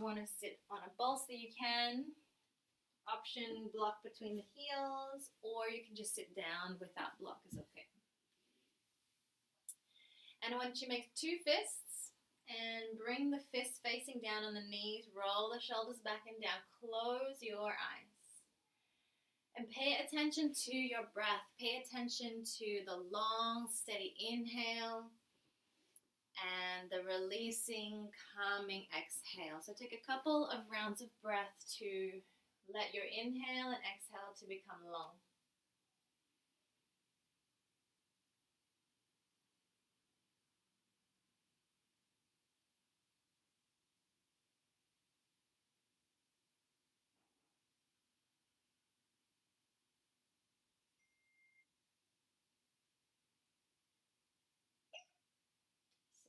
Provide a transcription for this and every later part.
want to sit on a bolster, you can. Option block between the heels, or you can just sit down without block is okay. And I want you to make 2 fists and bring the fists facing down on the knees, roll the shoulders back and down, close your eyes. And pay attention to your breath. Pay attention to the long, steady inhale and the releasing, calming exhale. So take a couple of rounds of breath to let your inhale and exhale to become long.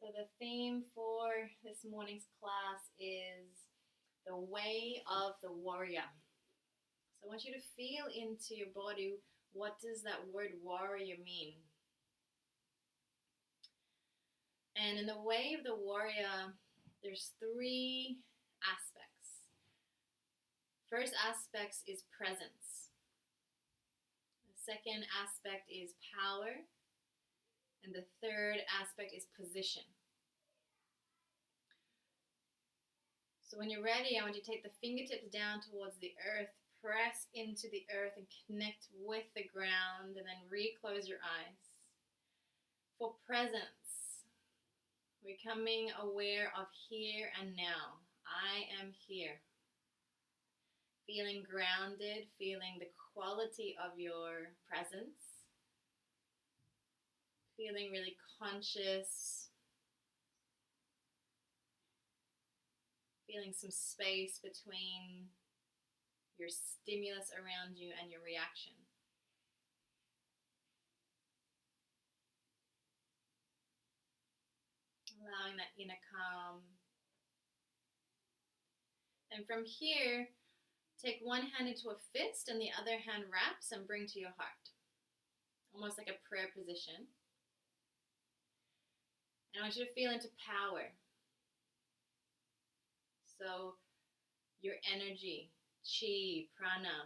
So the theme for this morning's class is the way of the warrior. So I want you to feel into your body, what does that word warrior mean? And in the way of the warrior, there's 3 aspects. First aspect is presence. The second aspect is power. And the third aspect is position. So when you're ready, I want you to take the fingertips down towards the earth, press into the earth and connect with the ground, and then reclose your eyes. For presence, becoming aware of here and now. I am here. Feeling grounded, feeling the quality of your presence. Feeling really conscious. Feeling some space between your stimulus around you and your reaction. Allowing that inner calm. And from here, take one hand into a fist and the other hand wraps and bring to your heart. Almost like a prayer position. And I want you to feel into power. So your energy, chi, prana.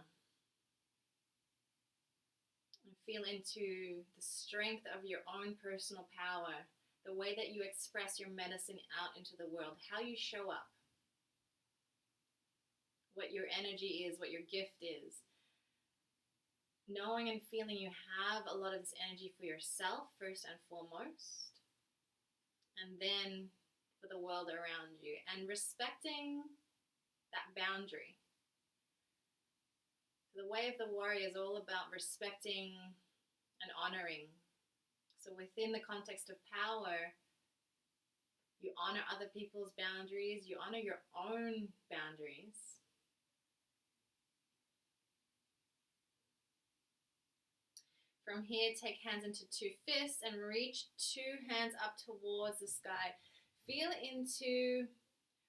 And feel into the strength of your own personal power. The way that you express your medicine out into the world. How you show up. What your energy is, what your gift is. Knowing and feeling you have a lot of this energy for yourself, first and foremost. And then for the world around you. And respecting that boundary. The way of the warrior is all about respecting and honoring. So within the context of power, you honor other people's boundaries, you honor your own boundaries. From here, take hands into 2 fists and reach 2 hands up towards the sky. Feel into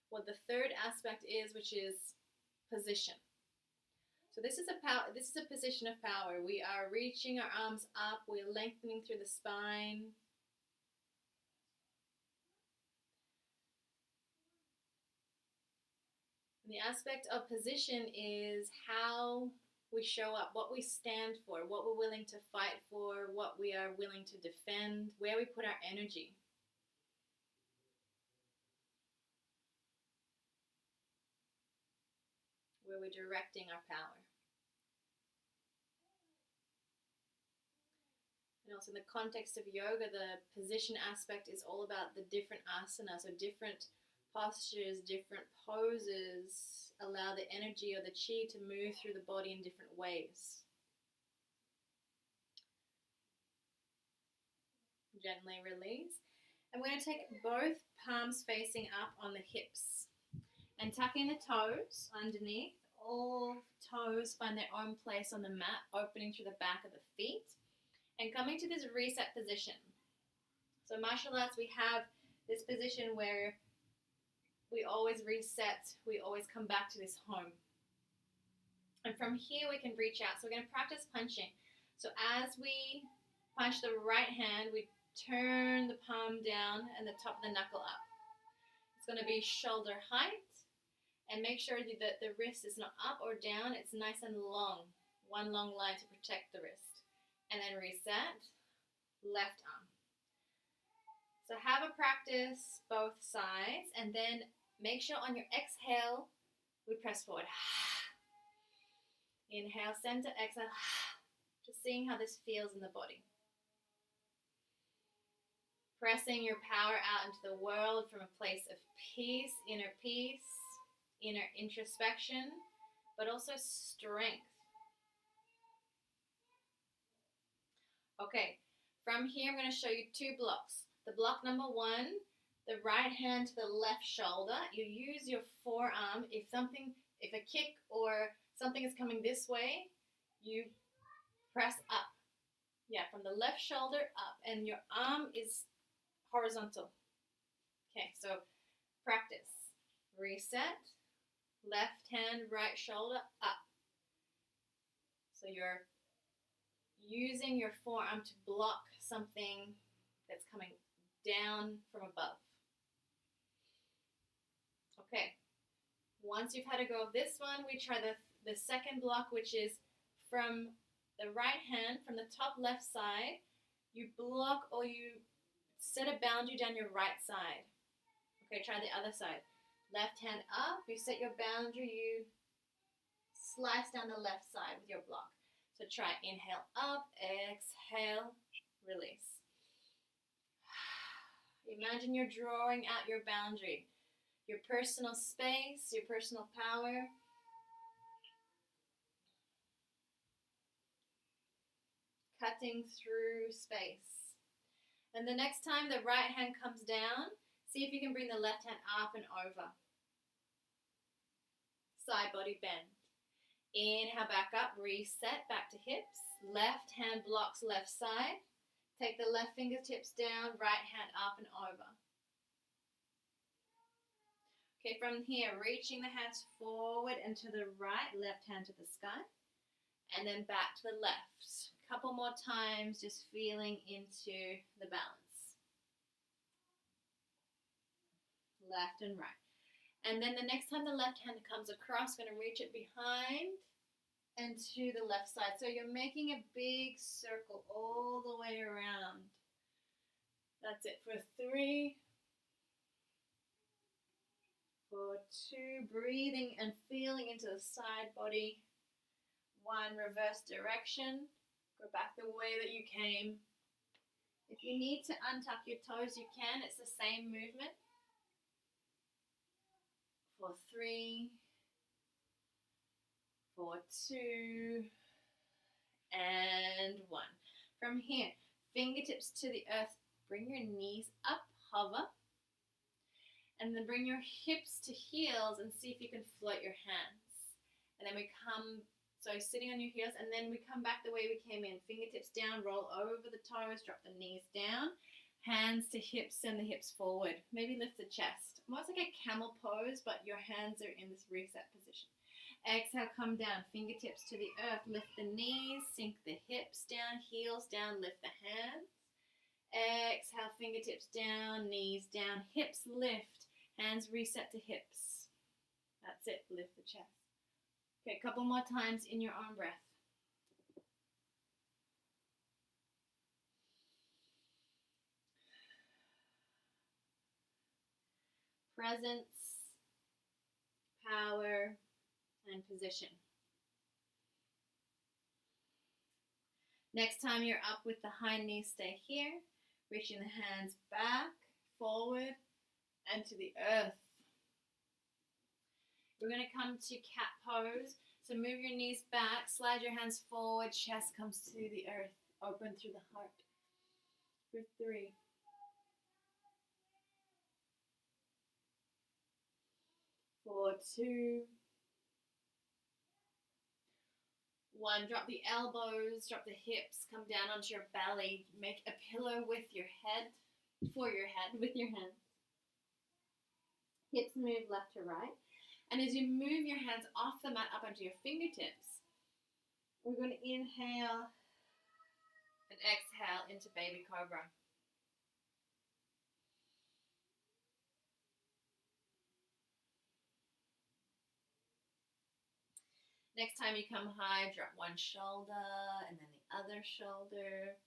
what the third aspect is, which is position. So this is a position of power. We are reaching our arms up. We're lengthening through the spine. And the aspect of position is how we show up, what we stand for, what we're willing to fight for, what we are willing to defend, where we put our energy. Where we're directing our power. And also in the context of yoga, the position aspect is all about the different asanas, so different postures, different poses allow the energy or the chi to move through the body in different ways. Gently release. And we're going to take both palms facing up on the hips and tuck in the toes underneath. All toes find their own place on the mat, opening through the back of the feet and coming to this reset position. So martial arts, we have this position where we always reset, we always come back to this home. And from here we can reach out. So we're going to practice punching. So as we punch the right hand, we turn the palm down and the top of the knuckle up. It's going to be shoulder height. And make sure that the wrist is not up or down. It's nice and long. One long line to protect the wrist. And then reset, left arm. So have a practice both sides, and then make sure on your exhale, we press forward. Inhale, center, exhale. Just seeing how this feels in the body. Pressing your power out into the world from a place of peace, inner introspection, but also strength. Okay, from here I'm going to show you two blocks. The block number one, the right hand to the left shoulder. You use your forearm. If a kick or something is coming this way, you press up. Yeah, from the left shoulder up, and your arm is horizontal. Okay, so practice. Reset. Left hand, right shoulder up. So you're using your forearm to block something that's coming down from above. Okay. Once you've had a go of this one, we try the second block, which is from the right hand, from the top left side, you block or you set a boundary down your right side. Okay, try the other side. Left hand up, you set your boundary, you slice down the left side with your block. So try inhale up, exhale, release. Imagine you're drawing out your boundary, your personal space, your personal power. Cutting through space. And the next time the right hand comes down, see if you can bring the left hand up and over. Side body bend. Inhale, back up, reset, back to hips. Left hand blocks left side. Take the left fingertips down, right hand up and over. Okay, from here, reaching the hands forward and to the right, left hand to the sky. And then back to the left. Couple more times, just feeling into the balance. Left and right. And then the next time the left hand comes across, going to reach it behind and to the left side. So you're making a big circle all the way around. That's it for 3, for 2, breathing and feeling into the side body. 1, reverse direction. Go back the way that you came. If you need to untuck your toes, you can. It's the same movement. For 3, for 2, and 1. From here, fingertips to the earth. Bring your knees up, hover. And then bring your hips to heels and see if you can float your hands. And then we come, so sitting on your heels, and then we come back the way we came in. Fingertips down, roll over the toes, drop the knees down. Hands to hips, send the hips forward. Maybe lift the chest. Almost like a camel pose, but your hands are in this reset position. Exhale, come down. Fingertips to the earth. Lift the knees, sink the hips down, heels down, lift the hands. Exhale, fingertips down, knees down, hips lift. Hands reset to hips. That's it, lift the chest. Okay, a couple more times in your own breath. Presence, power, and position. Next time you're up with the hind knees, stay here. Reaching the hands back, forward, and to the earth. We're going to come to cat pose. So move your knees back, slide your hands forward, chest comes to the earth. Open through the heart. For 3. For 2. 1. Drop the elbows, drop the hips, come down onto your belly. Make a pillow with your head, for your head, with your hands. Hips move left to right. And as you move your hands off the mat up onto your fingertips, we're going to inhale and exhale into baby cobra. Next time you come high, drop one shoulder and then the other shoulder.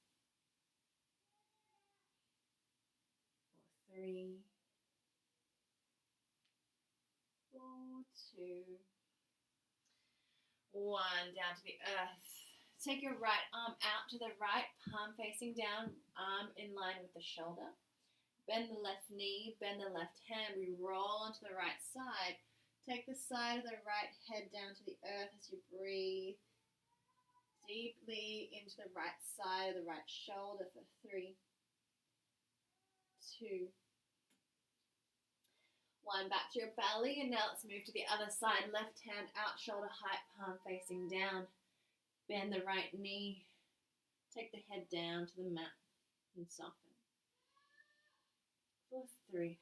4, 3, 4, 2, 1. Down to the earth. Take your right arm out to the right, palm facing down, arm in line with the shoulder. Bend the left knee, bend the left hand. We roll onto the right side. Take the side of the right head down to the earth as you breathe deeply into the right side of the right shoulder for 3, 2, 1. Back to your belly, and now let's move to the other side. Left hand out, shoulder height, palm facing down. Bend the right knee. Take the head down to the mat and soften. 4, 3,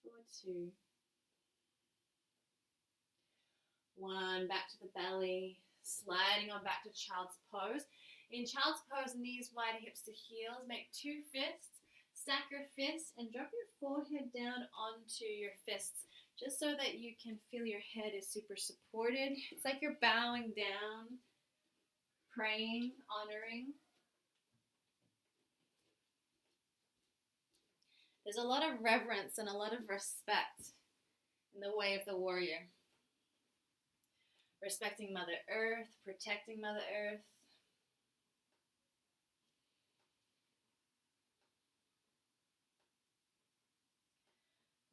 4, 2, 1. Back to the belly, sliding on back to child's pose. In child's pose, knees wide, hips to heels. Make 2 fists. Stack your fists and drop your forehead down onto your fists, just so that you can feel your head is super supported. It's like you're bowing down, praying, honoring. There's a lot of reverence and a lot of respect in the way of the warrior. Respecting Mother Earth, protecting Mother Earth.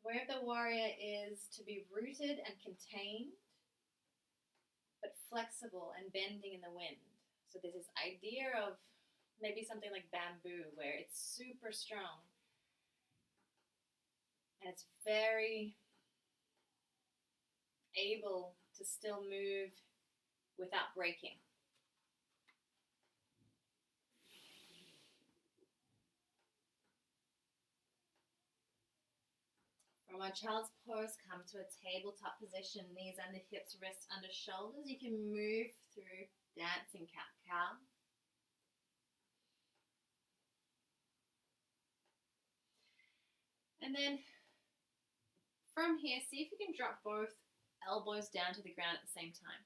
The way of the warrior is to be rooted and contained, but flexible and bending in the wind. So there's this idea of maybe something like bamboo, where it's super strong and it's very able to still move without breaking. From our child's pose, come to a tabletop position, knees under hips, wrists under shoulders. You can move through dancing cat-cow. And then from here, see if you can drop both elbows down to the ground at the same time.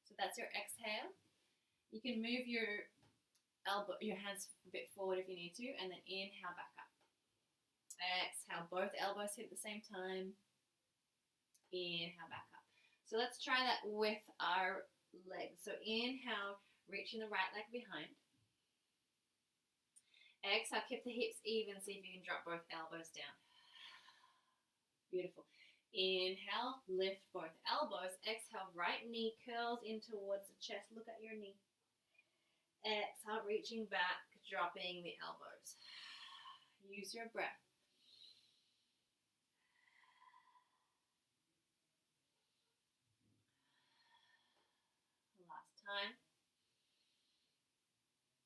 So that's your exhale. You can move your hands a bit forward if you need to, and then inhale back up. Exhale, both elbows hit at the same time. Inhale back up. So let's try that with our legs. So inhale, reaching the right leg behind. Exhale, keep the hips even. See if you can drop both elbows down. Beautiful. Inhale, lift both elbows. Exhale, right knee curls in towards the chest. Look at your knee. Exhale, reaching back, dropping the elbows. Use your breath. Last time.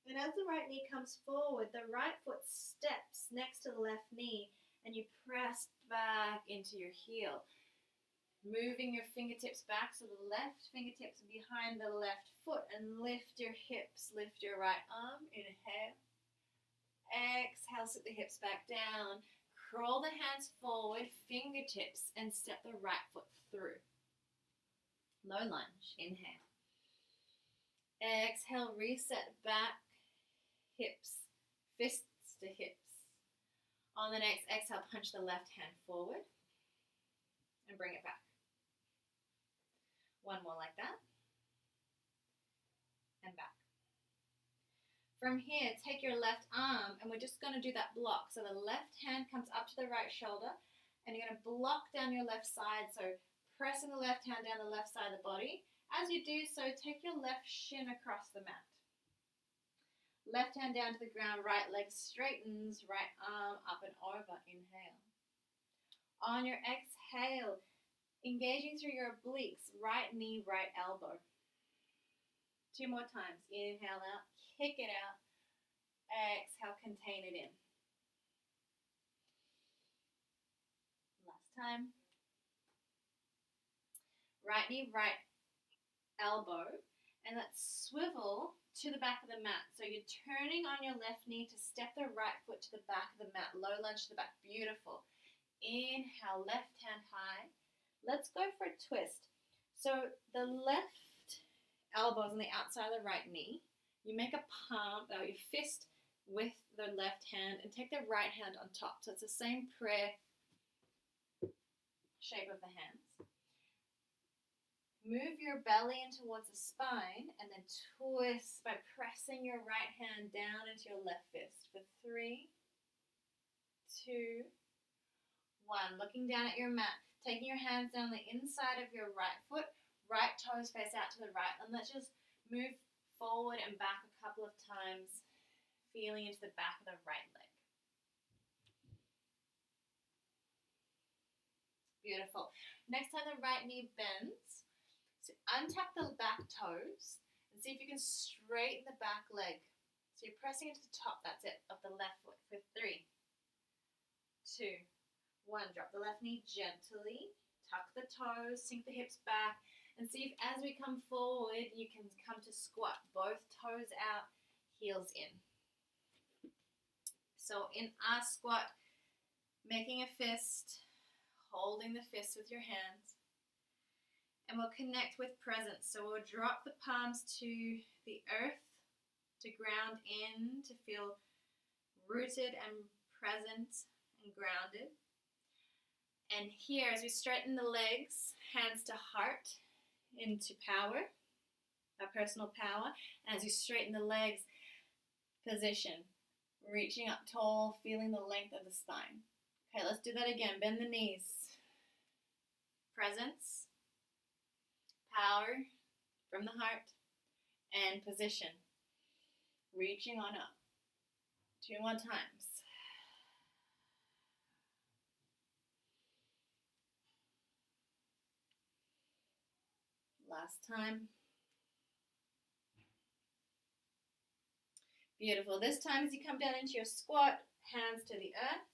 And as the right knee comes forward, the right foot steps next to the left knee, and you press back into your heel. Moving your fingertips back so the left fingertips are behind the left foot, and lift your hips. Lift your right arm. Inhale. Exhale, sit the hips back down. Crawl the hands forward, fingertips, and step the right foot through. Low lunge. Inhale. Exhale, reset back, hips, fists to hips. On the next exhale, punch the left hand forward and bring it back. One more like that. And back. From here, take your left arm, and we're just going to do that block. So the left hand comes up to the right shoulder, and you're going to block down your left side. So pressing the left hand down the left side of the body. As you do so, take your left shin across the mat. Left hand down to the ground, right leg straightens, right arm up and over. Inhale. On your exhale, engaging through your obliques, right knee, right elbow. 2 more times. Inhale out, kick it out. Exhale, contain it in. Last time. Right knee, right elbow, and let's swivel to the back of the mat. So you're turning on your left knee to step the right foot to the back of the mat. Low lunge to the back. Beautiful. Inhale, left hand high. Let's go for a twist. So the left elbow is on the outside of the right knee. You make a palm, or your fist with the left hand and take the right hand on top. So it's the same prayer shape of the hands. Move your belly in towards the spine and then twist by pressing your right hand down into your left fist for 3, 2, 1. Looking down at your mat, taking your hands down the inside of your right foot, right toes face out to the right, and let's just move forward and back a couple of times, feeling into the back of the right leg. Beautiful. Next time the right knee bends, so untuck the back toes and see if you can straighten the back leg. So you're pressing into the top, that's it, of the left foot for 3, 2, 1. Drop the left knee gently, tuck the toes, sink the hips back, and see if as we come forward, you can come to squat. Both toes out, heels in. So in our squat, making a fist, holding the fist with your hands, and we'll connect with presence. So we'll drop the palms to the earth, to ground in, to feel rooted and present and grounded. And here, as we straighten the legs, hands to heart, into power, our personal power. And as you straighten the legs, position, reaching up tall, feeling the length of the spine. Okay, let's do that again. Bend the knees. Presence, power from the heart, and position. Reaching on up. 2 more times. Last time. Beautiful. This time as you come down into your squat, hands to the earth.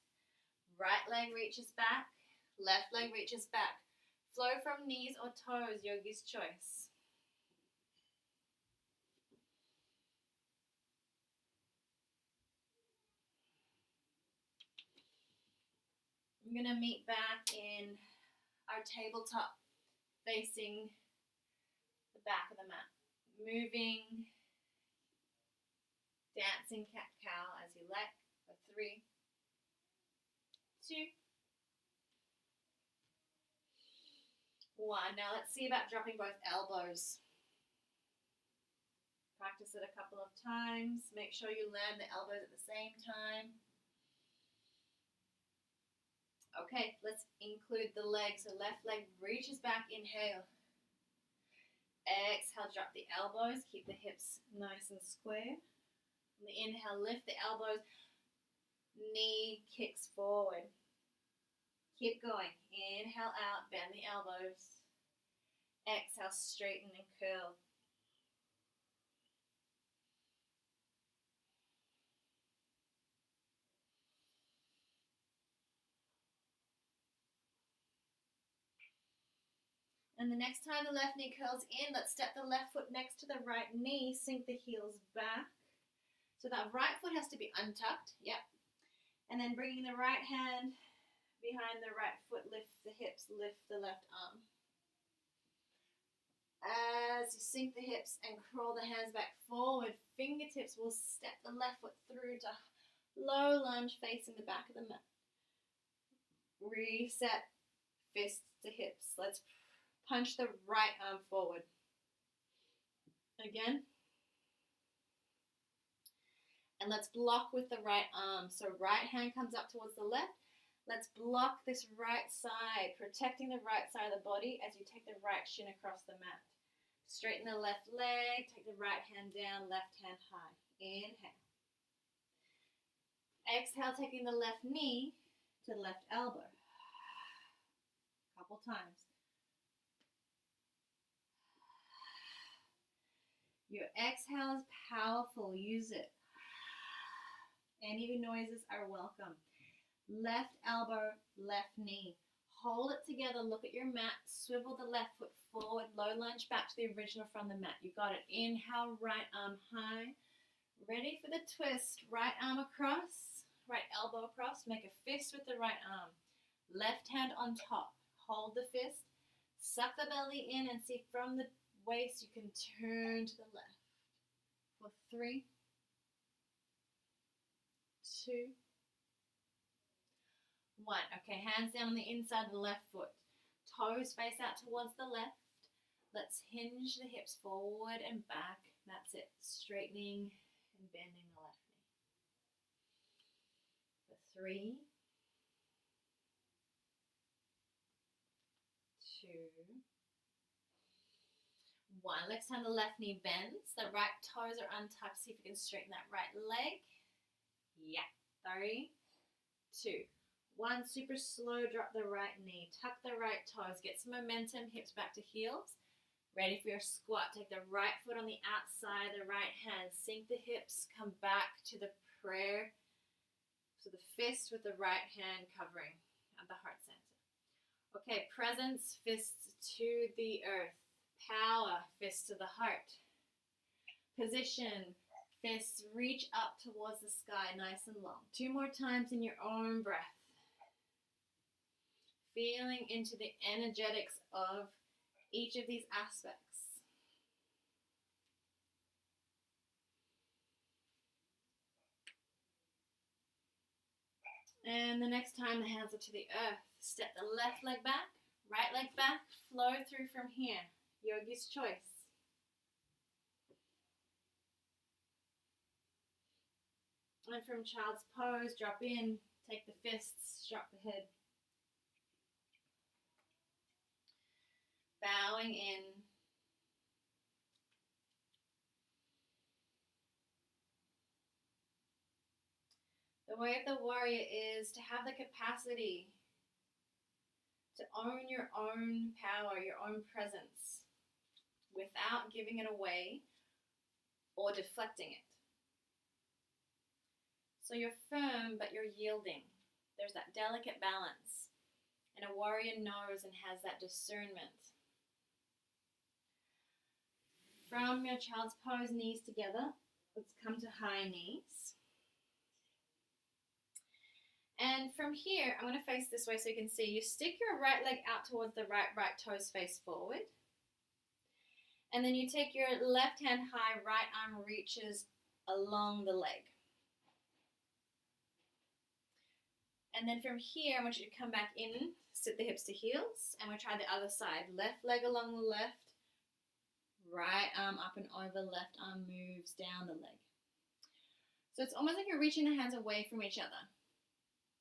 Right leg reaches back. Left leg reaches back. Flow from knees or toes, yogi's choice. I'm going to meet back in our tabletop facing the back of the mat. Moving, dancing cat-cow as you like for 3, 2, 1. Now let's see about dropping both elbows. Practice it a couple of times. Make sure you land the elbows at the same time. Okay, let's include the legs. So left leg reaches back, inhale. Exhale, drop the elbows. Keep the hips nice and square. On the inhale, lift the elbows. Knee kicks forward. Keep going. Inhale out, bend the elbows. Exhale, straighten and curl. And the next time the left knee curls in, let's step the left foot next to the right knee, sink the heels back. So that right foot has to be untucked, yep. And then bringing the right hand behind the right foot, lift the hips, lift the left arm. As you sink the hips and crawl the hands back forward, fingertips will step the left foot through to low lunge facing the back of the mat. Reset, fists to hips. Let's punch the right arm forward. Again. And let's block with the right arm. So right hand comes up towards the left. Let's block this right side, protecting the right side of the body as you take the right shin across the mat. Straighten the left leg, take the right hand down, left hand high. Inhale. Exhale, taking the left knee to the left elbow. Couple times. Your exhale is powerful. Use it. Any noises are welcome. Left elbow, left knee. Hold it together. Look at your mat. Swivel the left foot forward. Low lunge back to the original from the mat. You got it. Inhale, right arm high. Ready for the twist. Right arm across. Right elbow across. Make a fist with the right arm. Left hand on top. Hold the fist. Suck the belly in and see from the waist you can turn to the left. For 3, 2, 1. Okay, hands down on the inside of the left foot. Toes face out towards the left. Let's hinge the hips forward and back. That's it. Straightening and bending the left knee. For 3, 2, 1. Next time the left knee bends. The right toes are untucked. See if you can straighten that right leg. Yeah. 3, 2, 1. Super slow. Drop the right knee. Tuck the right toes. Get some momentum. Hips back to heels. Ready for your squat. Take the right foot on the outside, the right hand. Sink the hips. Come back to the prayer. So the fist with the right hand covering at the heart center. Okay, presence, fists to the earth. Power, fist to the heart. Position, fists reach up towards the sky, nice and long. 2 more times in your own breath. Feeling into the energetics of each of these aspects. And the next time the hands are to the earth, step the left leg back, right leg back, flow through from here. Yogi's choice. And from child's pose, drop in, take the fists, drop the head. Bowing in. The way of the warrior is to have the capacity to own your own power, your own presence, without giving it away or deflecting it. So you're firm, but you're yielding. There's that delicate balance. And a warrior knows and has that discernment. From your child's pose, knees together. Let's come to high knees. And from here, I'm going to face this way so you can see. You stick your right leg out towards the right toes face forward. And then you take your left hand high, right arm reaches along the leg. And then from here, I want you to come back in, sit the hips to heels, and we'll try the other side. Left leg along the left, right arm up and over, left arm moves down the leg. So it's almost like you're reaching the hands away from each other.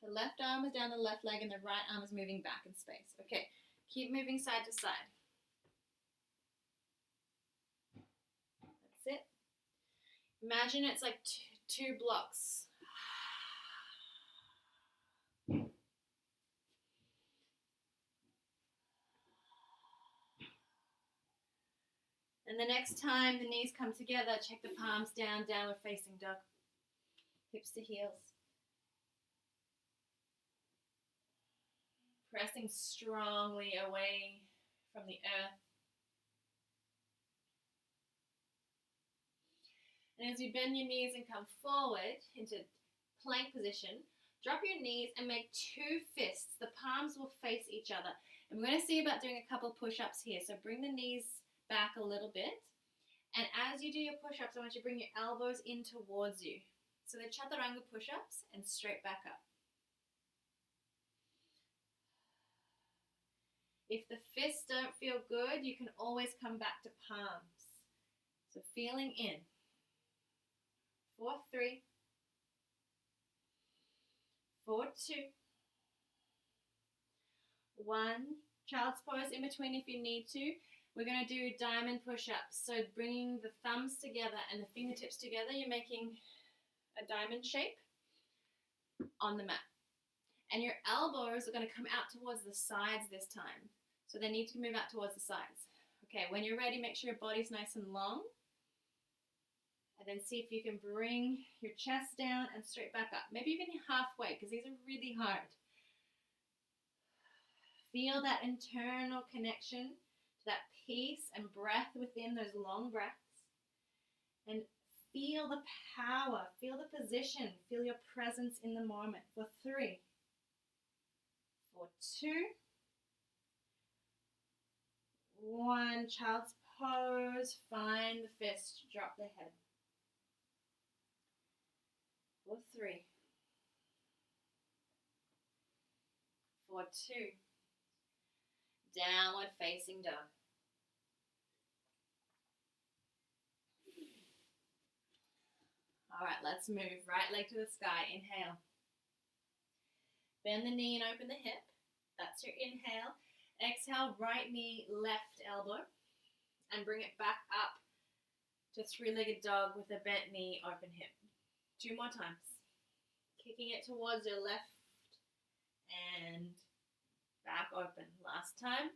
The left arm is down the left leg and the right arm is moving back in space. Okay, keep moving side to side. That's it. Imagine it's like two blocks. And the next time the knees come together, check the palms down, downward facing dog. Hips to heels. Pressing strongly away from the earth. And as you bend your knees and come forward into plank position, drop your knees and make 2 fists. The palms will face each other. And we're going to see about doing a couple push-ups here. So bring the knees back a little bit. And as you do your push-ups, I want you to bring your elbows in towards you. So the chaturanga push-ups and straight back up. If the fists don't feel good, you can always come back to palms. So feeling in. 4, 3, 4, 2, 1. Child's pose in between if you need to. We're going to do diamond push-ups. So bringing the thumbs together and the fingertips together, you're making a diamond shape on the mat. And your elbows are going to come out towards the sides this time. So they need to move out towards the sides. Okay, when you're ready, make sure your body's nice and long. And then see if you can bring your chest down and straight back up. Maybe even halfway, because these are really hard. Feel that internal connection to that peace and breath within those long breaths. And feel the power, feel the position, feel your presence in the moment. For 3, for for 2. 1, child's pose, find the fist, drop the head. For 3. For 2. Downward facing dog. All right, let's move. Right leg to the sky. Inhale. Bend the knee and open the hip. That's your inhale. Exhale, right knee, left elbow. And bring it back up to three-legged dog with a bent knee, open hip. 2 more times. Kicking it towards your left and back open. Last time.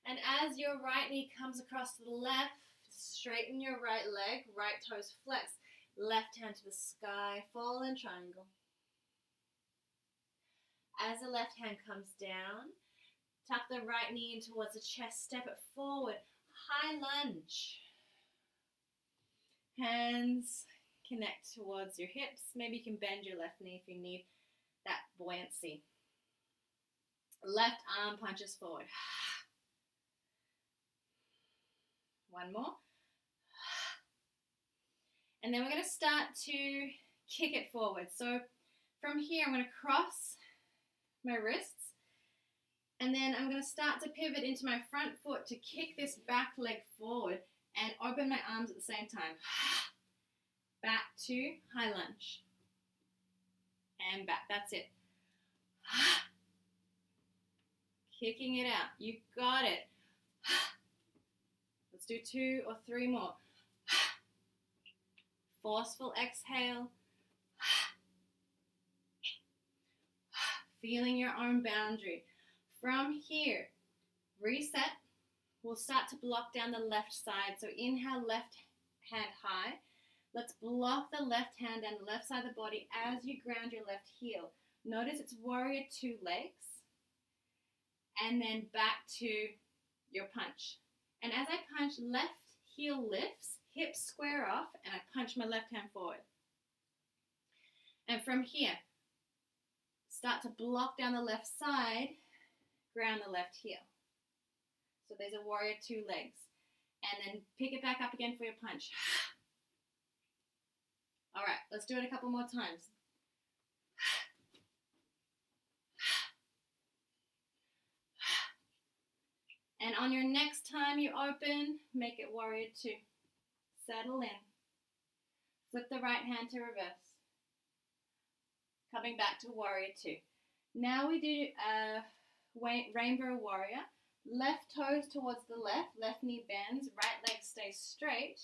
And as your right knee comes across to the left, straighten your right leg, right toes flex, left hand to the sky, fall in triangle. As the left hand comes down, tuck the right knee in towards the chest, step it forward, high lunge. Hands connect towards your hips. Maybe you can bend your left knee if you need that buoyancy. Left arm punches forward. 1 more. And then we're going to start to kick it forward. So from here, I'm going to cross my wrists. And then I'm going to start to pivot into my front foot to kick this back leg forward and open my arms at the same time. Back to high lunge. And back. That's it. Kicking it out. You got it. Let's do 2 or 3 more. Forceful exhale. Feeling your own boundary. From here, reset. We'll start to block down the left side. So inhale, left hand high. Let's block the left hand and the left side of the body as you ground your left heel. Notice it's warrior 2 legs. And then back to your punch. And as I punch, left heel lifts, hips square off, and I punch my left hand forward. And from here, start to block down the left side, ground the left heel. So there's a warrior 2 legs. And then pick it back up again for your punch. All right, let's do it a couple more times. And on your next time you open, make it warrior 2. Settle in. Flip the right hand to reverse. Coming back to warrior 2. Now we do a rainbow warrior. Left toes towards the left, left knee bends, right leg stays straight.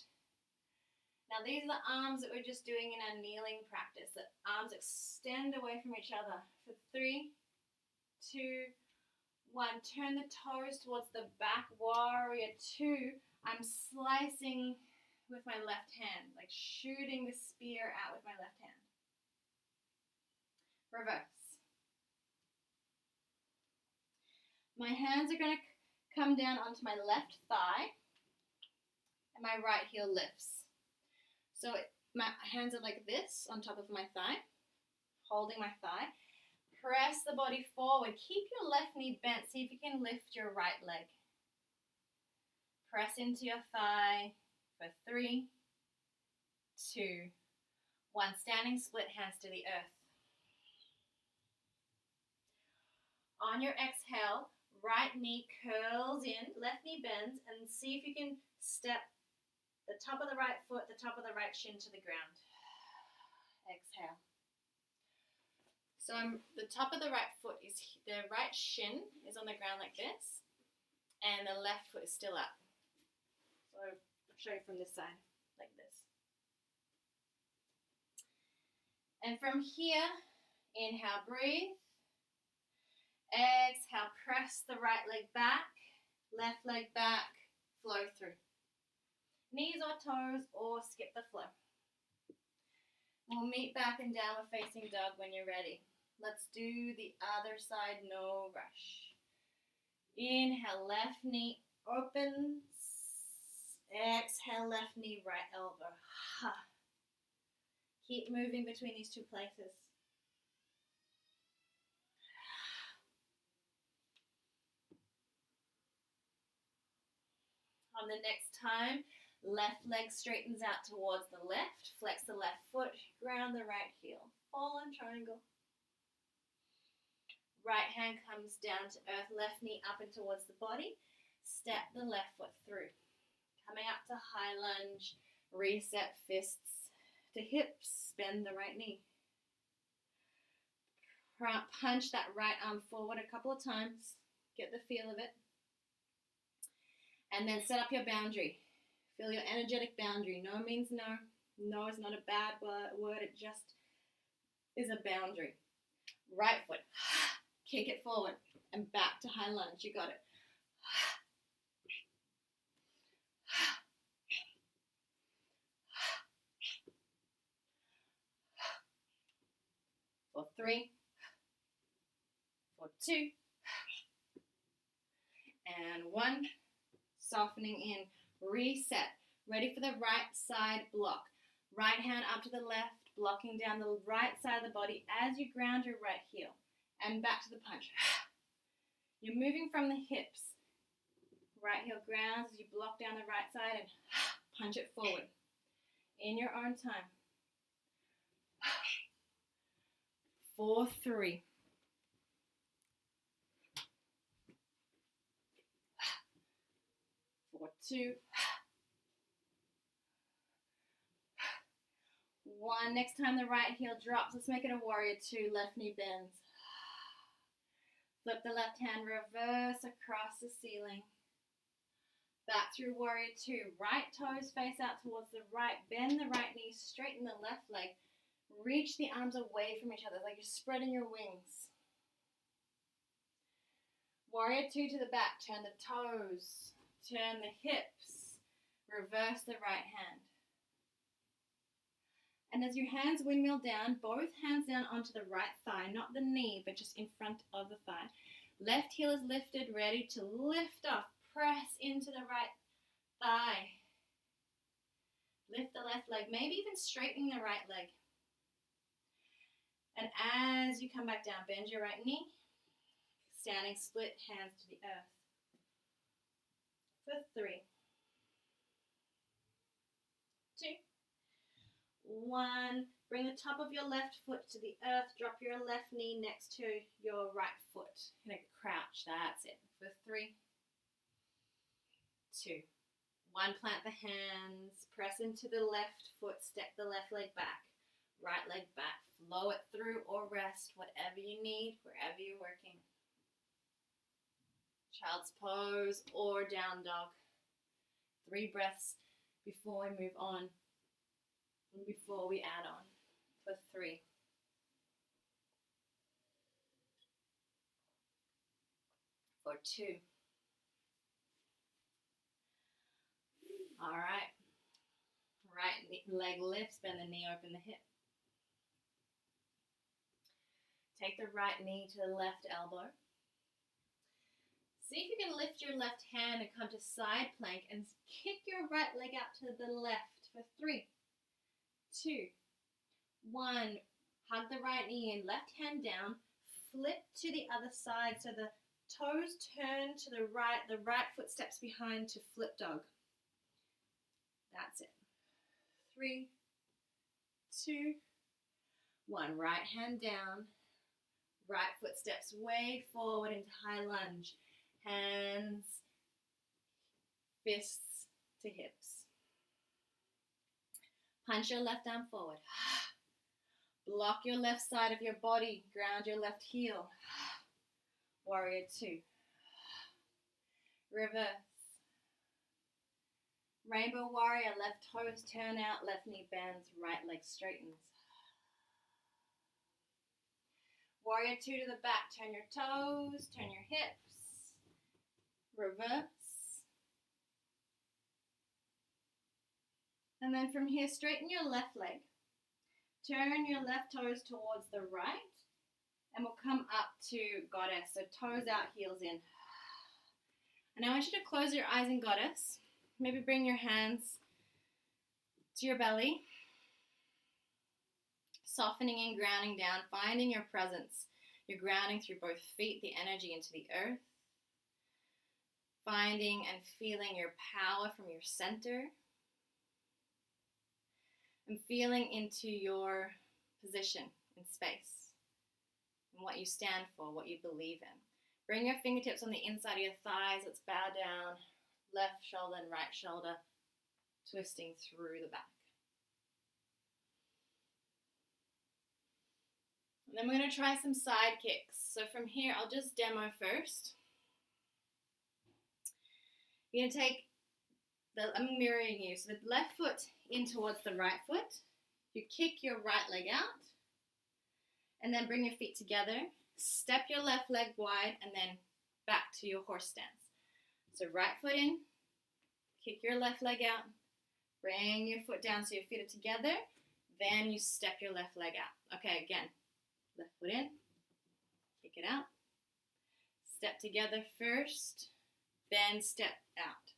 Now these are the arms that we're just doing in our kneeling practice. The arms extend away from each other for 3, 2, 1. Turn the toes towards the back, warrior 2. I'm slicing with my left hand, like shooting the spear out with my left hand. Reverse. My hands are going to come down onto my left thigh, and my right heel lifts. So my hands are like this on top of my thigh, holding my thigh. Press the body forward. Keep your left knee bent. See if you can lift your right leg. Press into your thigh for 3, 2, 1. Standing split hands to the earth. On your exhale, right knee curls in, left knee bends, and see if you can step the top of the right foot, the top of the right shin to the ground. Exhale. So the top of the right foot is, the right shin is on the ground like this, and the left foot is still up. So I'll show you from this side, like this. And from here, inhale, breathe. Exhale, press the right leg back, left leg back, flow through. Knees or toes, or skip the flow. We'll meet back in downward facing dog when you're ready. Let's do the other side, no rush. Inhale, left knee opens. Exhale, left knee, right elbow. Keep moving between these 2 places. On the next time, left leg straightens out towards the left. Flex the left foot. Ground the right heel. Fallen triangle. Right hand comes down to earth. Left knee up and towards the body. Step the left foot through. Coming up to high lunge. Reset fists to hips. Bend the right knee. Punch that right arm forward a couple of times. Get the feel of it. And then set up your boundary. Feel your energetic boundary. No means no. No is not a bad word. It just is a boundary. Right foot. Kick it forward. And back to high lunge. You got it. For 3. For 2. And 1. Softening in. Reset. Ready for the right side block. Right hand up to the left, blocking down the right side of the body as you ground your right heel. And back to the punch. You're moving from the hips. Right heel grounds as you block down the right side and punch it forward. In your own time. For 3. For 2. 1. Next time the right heel drops, let's make it a warrior 2. Left knee bends. Flip the left hand, reverse across the ceiling. Back through warrior 2. Right toes face out towards the right. Bend the right knee, straighten the left leg. Reach the arms away from each other like you're spreading your wings. Warrior 2 to the back. Turn the toes. Turn the hips. Reverse the right hand. And as your hands windmill down, both hands down onto the right thigh, not the knee, but just in front of the thigh. Left heel is lifted, ready to lift off. Press into the right thigh. Lift the left leg, maybe even straightening the right leg. And as you come back down, bend your right knee. Standing split, hands to the earth. For 3. 2. 1. Bring the top of your left foot to the earth. Drop your left knee next to your right foot. Like a crouch. That's it. For 3. 2. 1. Plant the hands. Press into the left foot. Step the left leg back. Right leg back. Flow it through or rest. Whatever you need. Wherever you're working. Child's pose or down dog. 3 breaths before we move on. And before we add on. For 3. For 2. All right. Right leg lifts, bend the knee, open the hip. Take the right knee to the left elbow. See if you can lift your left hand and come to side plank and kick your right leg out to the left for 3, 2, 1. Hug the right knee in, left hand down, flip to the other side so the toes turn to the right foot steps behind to flip dog. That's it. 3, 2, 1. Right hand down, right foot steps way forward into high lunge. Hands, fists to hips. Punch your left arm forward. Block your left side of your body. Ground your left heel. Warrior 2. Reverse. Rainbow warrior. Left toes turn out. Left knee bends. Right leg straightens. Warrior 2 to the back. Turn your toes. Turn your hips. Reverse. And then from here, straighten your left leg. Turn your left toes towards the right. And we'll come up to goddess. So toes out, heels in. And I want you to close your eyes in goddess. Maybe bring your hands to your belly. Softening and grounding down. Finding your presence. You're grounding through both feet, the energy into the earth. Finding and feeling your power from your center. And feeling into your position in space. And what you stand for, what you believe in. Bring your fingertips on the inside of your thighs. Let's bow down. Left shoulder and right shoulder. Twisting through the back. And then we're going to try some side kicks. So from here, I'll just demo first. You're going to take, I'm mirroring you, so the left foot in towards the right foot. You kick your right leg out. And then bring your feet together. Step your left leg wide and then back to your horse stance. So right foot in, kick your left leg out. Bring your foot down so your feet are together. Then you step your left leg out. Okay, again. Left foot in, kick it out. Step together first, then step out.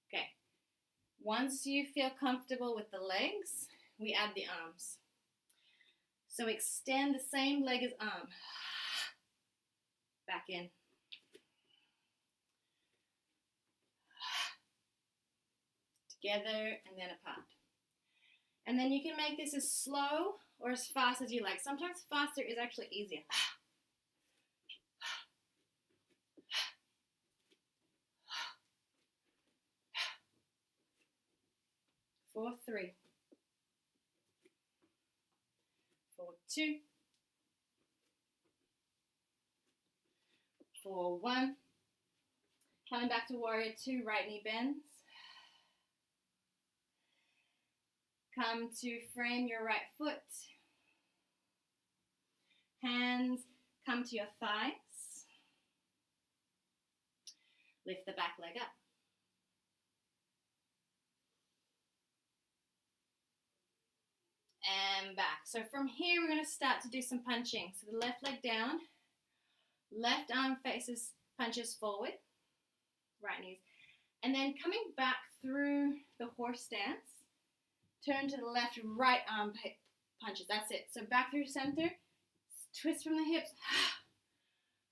Okay. Once you feel comfortable with the legs, we add the arms. So extend the same leg as arm. Back in. Together and then apart. And then you can make this as slow or as fast as you like. Sometimes faster is actually easier. 4, 3. 4, 2. 4, 1. Coming back to warrior 2, right knee bends. Come to frame your right foot. Hands come to your thighs. Lift the back leg up. And back. So from here, we're going to start to do some punching. So the left leg down. Left arm faces, punches forward. Right knees. And then coming back through the horse stance. Turn to the left, right arm punches. That's it. So back through center. Twist from the hips.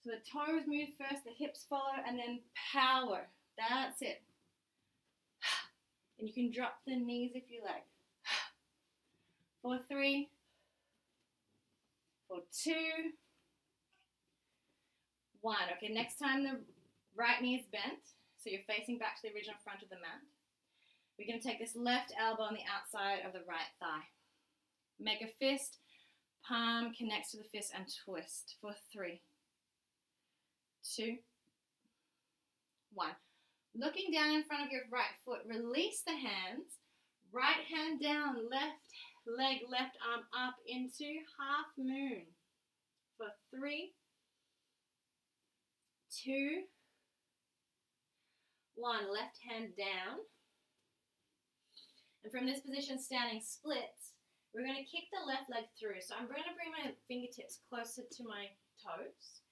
So the toes move first, the hips follow, and then power. That's it. And you can drop the knees if you like. 4, 3. 4, 2. 1. Okay, next time the right knee is bent. So you're facing back to the original front of the mat. We're going to take this left elbow on the outside of the right thigh. Make a fist. Palm connects to the fist and twist. For 3, 2, 1. Looking down in front of your right foot, release the hands. Right hand down, left leg, left arm up into half moon. For 3, 2, 1. Left hand down. And from this position, standing splits, we're going to kick the left leg through. So I'm going to bring my fingertips closer to my toes,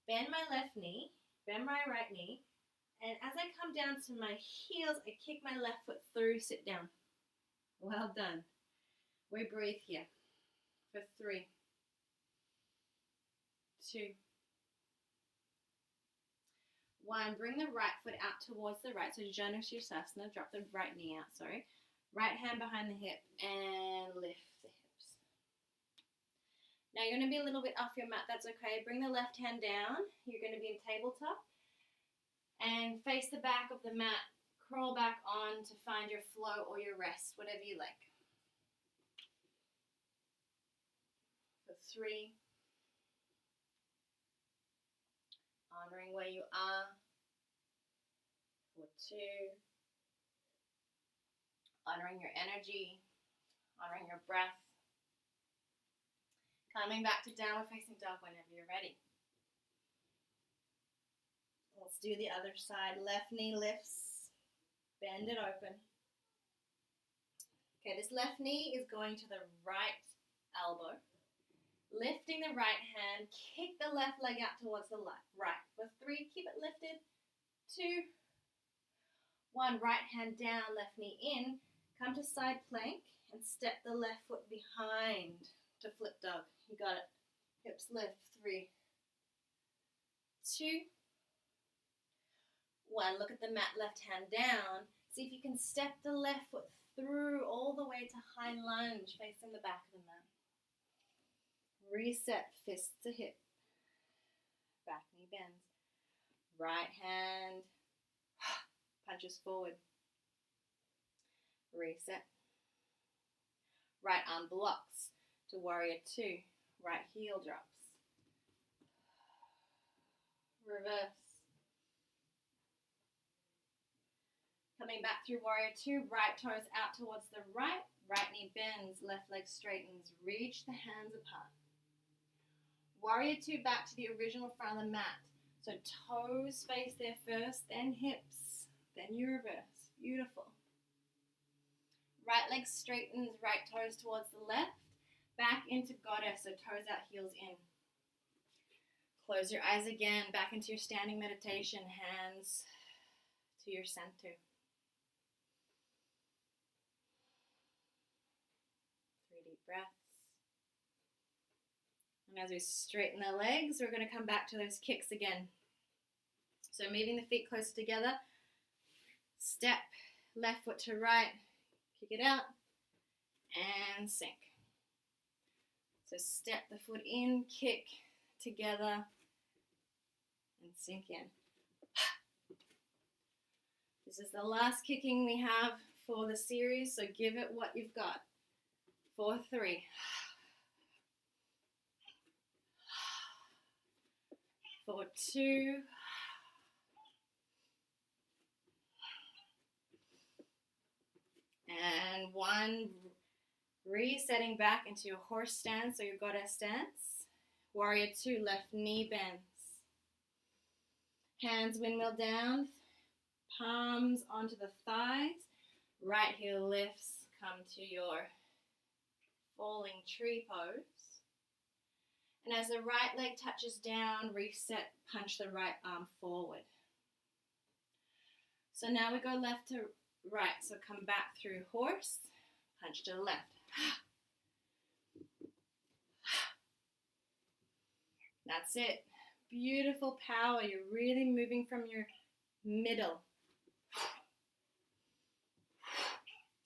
bend my left knee, bend my right knee, and as I come down to my heels, I kick my left foot through, sit down. Well done. We breathe here. For 3, 2, 1. Bring the right foot out towards the right. So Janu Sirsasana, drop the right knee out, sorry. Right hand behind the hip and lift the hips. Now you're going to be a little bit off your mat, that's okay. Bring the left hand down. You're going to be in tabletop. And face the back of the mat. Crawl back on to find your flow or your rest, whatever you like. For 3. Honoring where you are. For 2. Honoring your energy, honoring your breath. Coming back to downward facing dog whenever you're ready. Let's do the other side. Left knee lifts, bend it open. Okay, this left knee is going to the right elbow. Lifting the right hand, kick the left leg out towards the right. For 3, keep it lifted. 2, 1, right hand down, left knee in. Come to side plank and step the left foot behind to flip dog. You got it. Hips lift. 3, 2, 1, look at the mat, left hand down. See if you can step the left foot through all the way to high lunge, facing the back of the mat. Reset, fist to hip. Back knee bends. Right hand punches forward. Reset. Right arm blocks to warrior 2. Right heel drops. Reverse. Coming back through warrior 2, right toes out towards the right. Right knee bends, left leg straightens. Reach the hands apart. Warrior 2 back to the original front of the mat. So toes face there first, then hips, then you reverse. Beautiful. Right leg straightens, right toes towards the left. Back into goddess, so toes out, heels in. Close your eyes again, back into your standing meditation, hands to your center. 3 deep breaths. And as we straighten the legs, we're going to come back to those kicks again. So moving the feet closer together. Step left foot to right. Kick it out. And sink. So step the foot in, kick together, and sink in. This is the last kicking we have for the series, so give it what you've got. 4, 3. 4, 2. And 1. Resetting back into your horse stance or your goddess stance. Warrior 2, left knee bends. Hands windmill down, palms onto the thighs. Right heel lifts, come to your falling tree pose. And as the right leg touches down, reset, punch the right arm forward. So now we go left to right. So come back through horse, punch to the left. That's it. Beautiful power. You're really moving from your middle.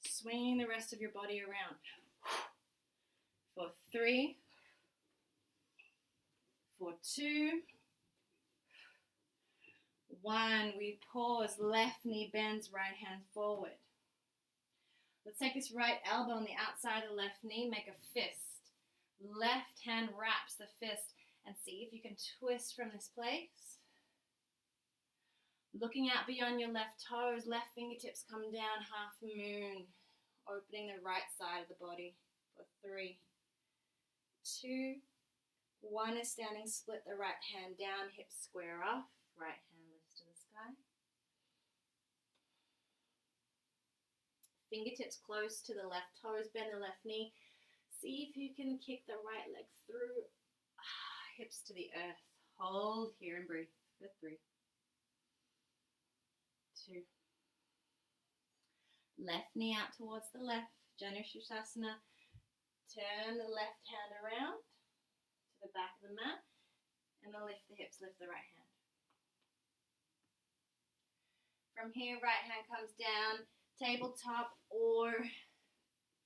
Swinging the rest of your body around. 4, 3. 4, 2. 1. We pause. Left knee bends, right hand forward. Let's take this right elbow on the outside of the left knee. Make a fist. Left hand wraps the fist. And see if you can twist from this place. Looking out beyond your left toes, left fingertips come down, half moon, opening the right side of the body. For 3, 2, 1 is standing split, the right hand down, hips square off, right hand lifts to the sky. Fingertips close to the left toes, bend the left knee. See if you can kick the right leg through. Hips to the earth. Hold here and breathe. For 3, 2. Left knee out towards the left. Janushirasana. Turn the left hand around to the back of the mat. And then lift the hips, lift the right hand. From here, right hand comes down, tabletop or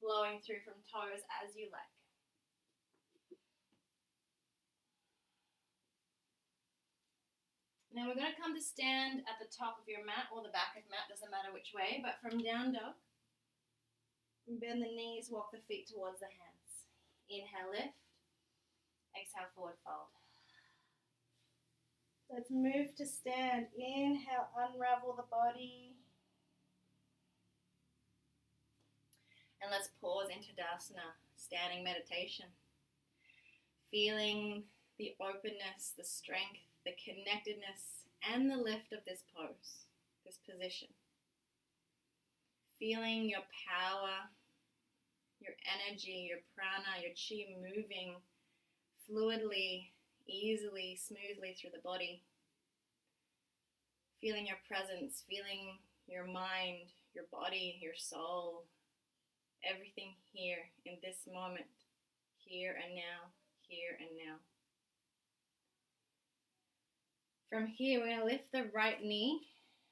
flowing through from toes as you like. Now we're going to come to stand at the top of your mat or the back of the mat, doesn't matter which way, but from down dog, bend the knees, walk the feet towards the hands. Inhale, lift. Exhale, forward fold. Let's move to stand. Inhale, unravel the body. And let's pause into Tadasana, standing meditation. Feeling the openness, the strength, the connectedness, and the lift of this pose, this position. Feeling your power, your energy, your prana, your chi moving fluidly, easily, smoothly through the body. Feeling your presence, feeling your mind, your body, your soul, everything here in this moment, here and now, here and now. From here, we're going to lift the right knee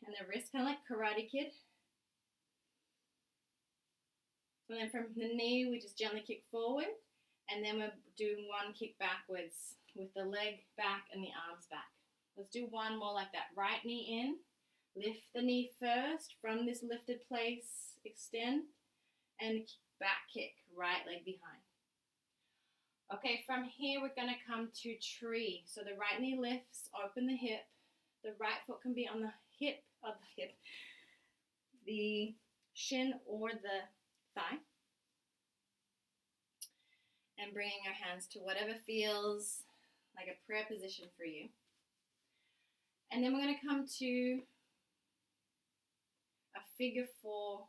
and the wrist, kind of like Karate Kid. And then from the knee, we just gently kick forward, and then we're doing one kick backwards with the leg back and the arms back. Let's do one more like that. Right knee in, lift the knee first, from this lifted place, extend, and back kick, right leg behind. Okay, from here we're going to come to tree. So the right knee lifts, open the hip, the right foot can be on the hip, the shin or the thigh. And bringing your hands to whatever feels like a prayer position for you. And then we're going to come to a figure 4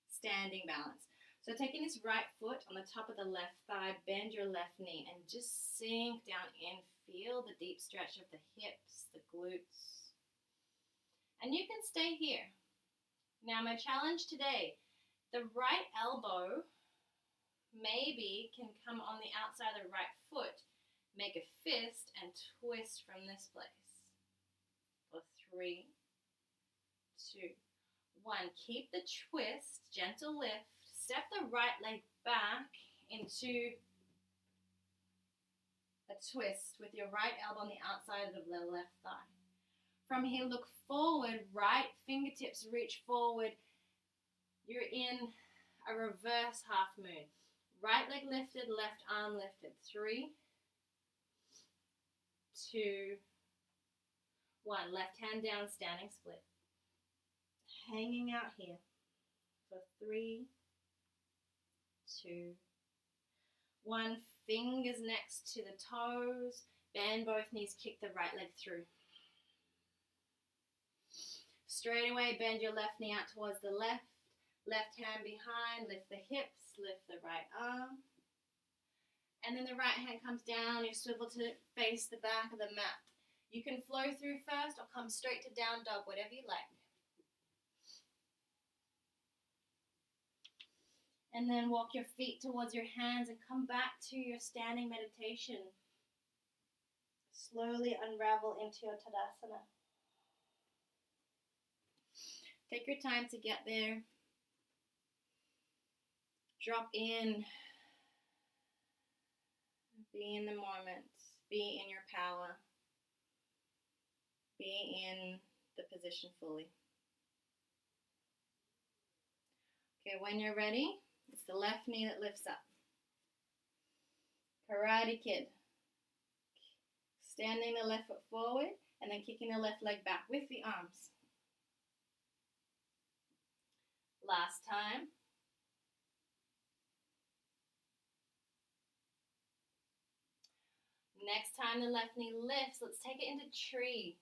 standing balance. So taking this right foot on the top of the left thigh, bend your left knee and just sink down in. Feel the deep stretch of the hips, the glutes. And you can stay here. Now my challenge today, the right elbow maybe can come on the outside of the right foot, make a fist and twist from this place. For 3, 2, 1. Keep the twist, gentle lift. Step the right leg back into a twist with your right elbow on the outside of the left thigh. From here, look forward, right fingertips reach forward. You're in a reverse half moon. Right leg lifted, left arm lifted. 3, 2, 1. Left hand down, standing split. Hanging out here for 3, 2, 1. Fingers next to the toes. Bend both knees, kick the right leg through. Straight away, bend your left knee out towards the left. Left hand behind, lift the hips, lift the right arm. And then the right hand comes down, you swivel to face the back of the mat. You can flow through first or come straight to down dog, whatever you like. And then walk your feet towards your hands and come back to your standing meditation. Slowly unravel into your Tadasana. Take your time to get there. Drop in. Be in the moment. Be in your power. Be in the position fully. Okay, when you're ready, it's the left knee that lifts up. Karate Kid. Standing the left foot forward and then kicking the left leg back with the arms. Last time. Next time the left knee lifts, let's take it into tree.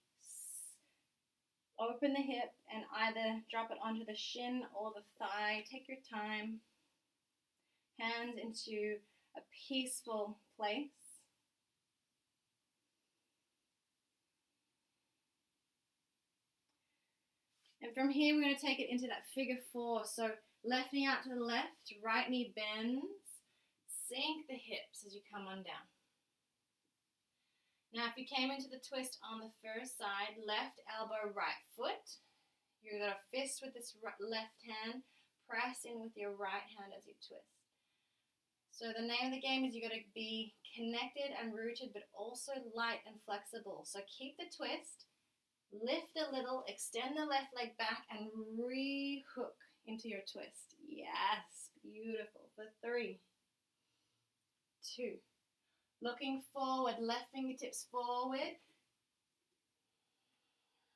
Open the hip and either drop it onto the shin or the thigh. Take your time. Hands into a peaceful place. And from here, we're going to take it into that figure 4. So left knee out to the left, right knee bends. Sink the hips as you come on down. Now, if you came into the twist on the first side, left elbow, right foot. You're going to fist with this left hand. Press in with your right hand as you twist. So the name of the game is you got to be connected and rooted, but also light and flexible. So keep the twist. Lift a little, extend the left leg back, and re-hook into your twist. Yes, beautiful. For 3, 2. Looking forward, left fingertips forward.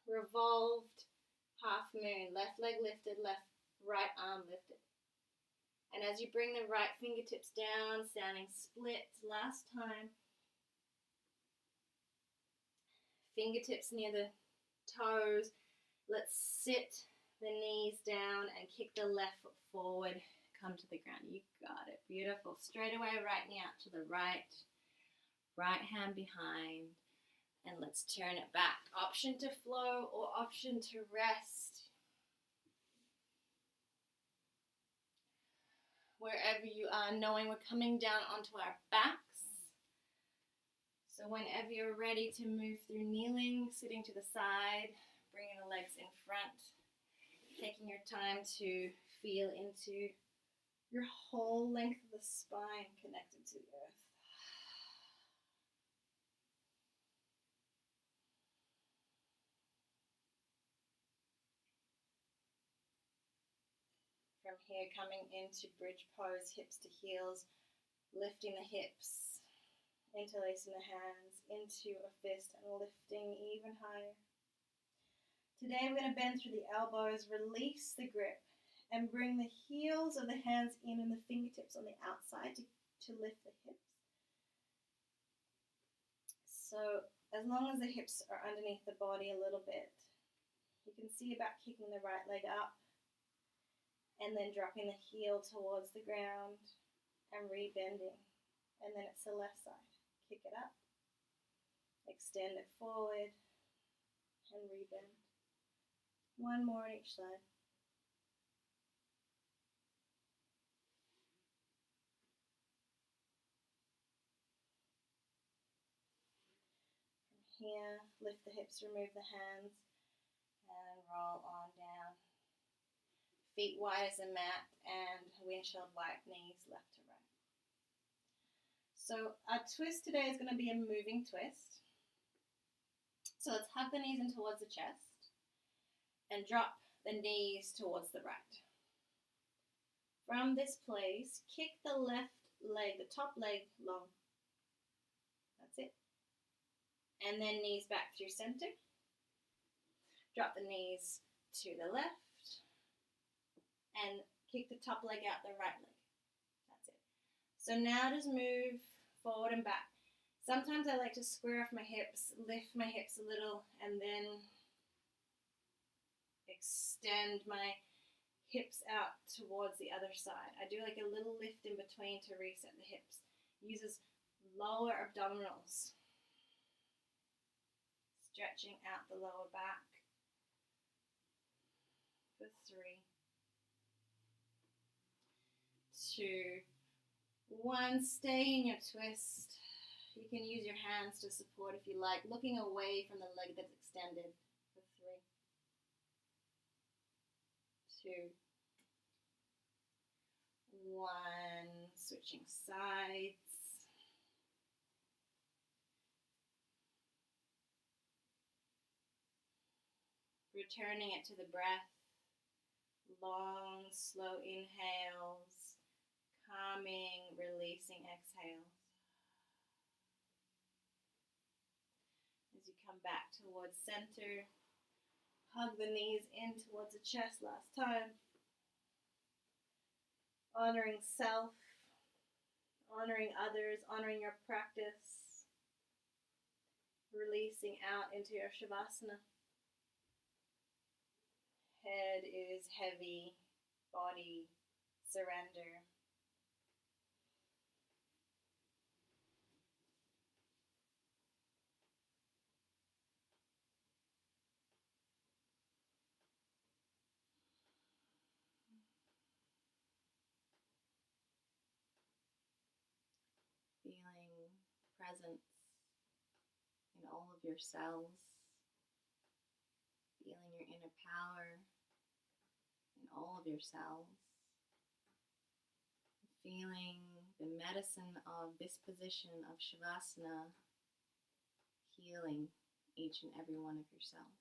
Revolved half moon. Left leg lifted, right arm lifted. And as you bring the right fingertips down, standing split. Last time. Fingertips near the toes. Let's sit the knees down and kick the left foot forward. Come to the ground. You got it. Beautiful. Straight away, right knee out to the right. Right hand behind. And let's turn it back. Option to flow or option to rest. Wherever you are, knowing we're coming down onto our backs. So whenever you're ready to move through kneeling, sitting to the side, bringing the legs in front, taking your time to feel into your whole length of the spine connected to the earth. From here, coming into bridge pose, hips to heels, lifting the hips, interlacing the hands into a fist and lifting even higher. Today I'm going to bend through the elbows, release the grip, and bring the heels of the hands in and the fingertips on the outside to lift the hips. So as long as the hips are underneath the body a little bit, you can see about kicking the right leg up and then dropping the heel towards the ground and rebending. And then it's the left side. Kick it up, extend it forward, and rebend. One more on each side. From here, lift the hips, remove the hands, and roll on down. Feet wide as a mat and windshield wipe, knees left to right. So our twist today is going to be a moving twist. So let's hug the knees in towards the chest and drop the knees towards the right. From this place, kick the left leg, the top leg long. That's it. And then knees back through center. Drop the knees to the left and kick the top leg out the right leg. That's it. So now just move forward and back. Sometimes I like to square off my hips, lift my hips a little, and then extend my hips out towards the other side. I do like a little lift in between to reset the hips. Uses lower abdominals. Stretching out the lower back for 3, 2, 1. Stay in your twist. You can use your hands to support if you like, looking away from the leg that's extended for 3, 2, 1. Switching sides. Returning it to the breath. Long, slow inhales. Calming, releasing exhales. As you come back towards center, hug the knees in towards the chest last time. Honoring self, honoring others, honoring your practice. Releasing out into your Shavasana. Head is heavy, body, surrender. Feeling presence in all of your cells. Feeling your inner power in all of your cells. Feeling the medicine of this position of Shavasana healing each and every one of your cells.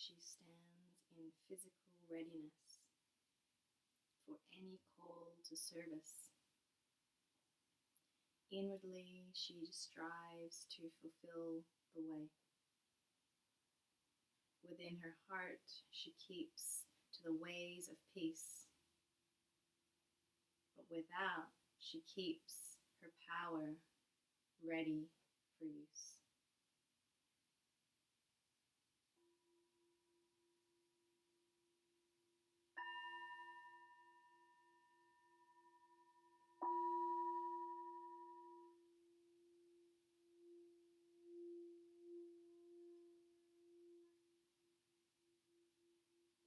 she stands in physical readiness for any call to service. Inwardly, she strives to fulfill the way. Within her heart, she keeps to the ways of peace. But without, she keeps her power ready for use.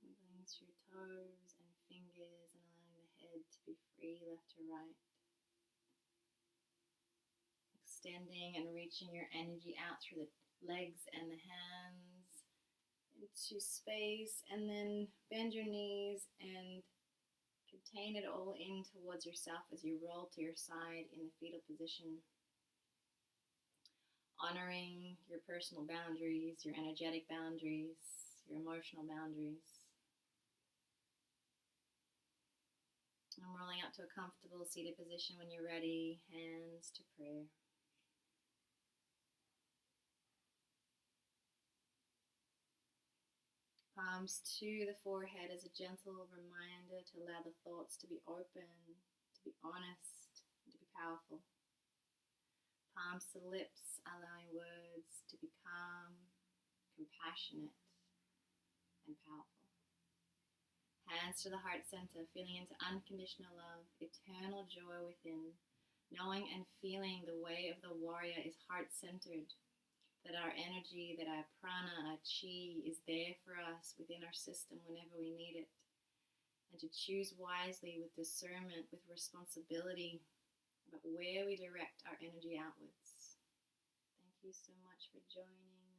Wiggling through toes and fingers and allowing the head to be free left to right. Extending and reaching your energy out through the legs and the hands into space, and then bend your knees and contain it all in towards yourself as you roll to your side in the fetal position. Honoring your personal boundaries, your energetic boundaries, your emotional boundaries. And rolling up to a comfortable seated position when you're ready, hands to prayer. Palms to the forehead as a gentle reminder to allow the thoughts to be open, to be honest, and to be powerful. Palms to the lips, allowing words to be calm, compassionate, and powerful. Hands to the heart center, feeling into unconditional love, eternal joy within, knowing and feeling the way of the warrior is heart-centered, that our energy, that our prana, our chi is there for us within our system whenever we need it, and to choose wisely with discernment, with responsibility about where we direct our energy outwards. Thank you so much for joining.